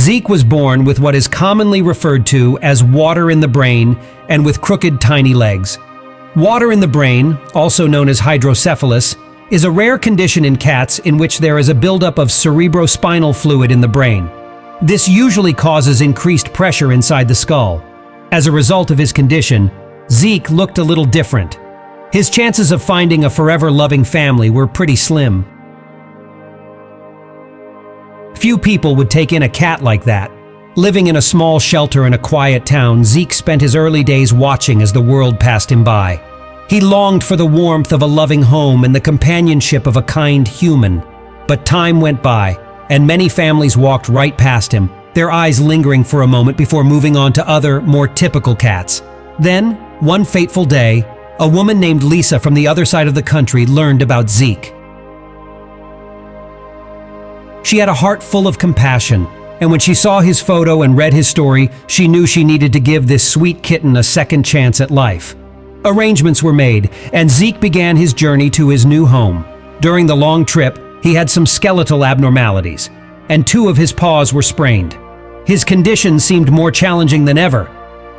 Zeke was born with what is commonly referred to as water in the brain and with crooked, tiny legs. Water in the brain, also known as hydrocephalus, is a rare condition in cats in which there is a buildup of cerebrospinal fluid in the brain. This usually causes increased pressure inside the skull. As a result of his condition, Zeke looked a little different. His chances of finding a forever loving family were pretty slim. Few people would take in a cat like that. Living in a small shelter in a quiet town, Zeke spent his early days watching as the world passed him by. He longed for the warmth of a loving home and the companionship of a kind human. But time went by, and many families walked right past him, their eyes lingering for a moment before moving on to other, more typical cats. Then, one fateful day, a woman named Lisa from the other side of the country learned about Zeke. She had a heart full of compassion, and when she saw his photo and read his story, she knew she needed to give this sweet kitten a second chance at life. Arrangements were made, and Zeke began his journey to his new home. During the long trip, he had some skeletal abnormalities, and 2 of his paws were sprained. His condition seemed more challenging than ever,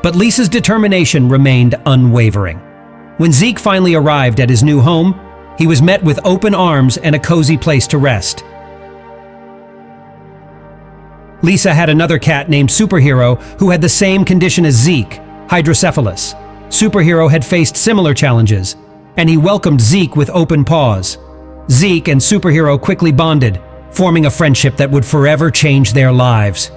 but Lisa's determination remained unwavering. When Zeke finally arrived at his new home, he was met with open arms and a cozy place to rest. Lisa had another cat named Superhero who had the same condition as Zeke, hydrocephalus. Superhero had faced similar challenges, and he welcomed Zeke with open paws. Zeke and Superhero quickly bonded, forming a friendship that would forever change their lives.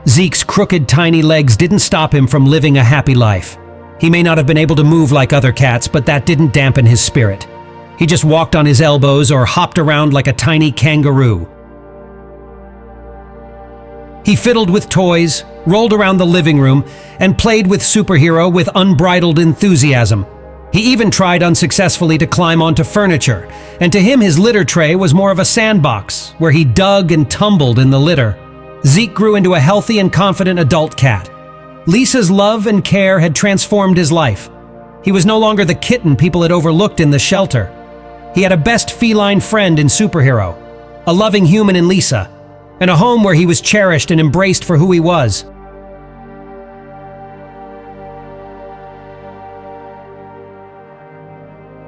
Zeke's crooked, tiny legs didn't stop him from living a happy life. He may not have been able to move like other cats, but that didn't dampen his spirit. He just walked on his elbows or hopped around like a tiny kangaroo. He fiddled with toys, rolled around the living room, and played with Superhero with unbridled enthusiasm. He even tried unsuccessfully to climb onto furniture, and to him his litter tray was more of a sandbox, where he dug and tumbled in the litter. Zeke grew into a healthy and confident adult cat. Lisa's love and care had transformed his life. He was no longer the kitten people had overlooked in the shelter. He had a best feline friend in Superhero, a loving human in Lisa, and a home where he was cherished and embraced for who he was.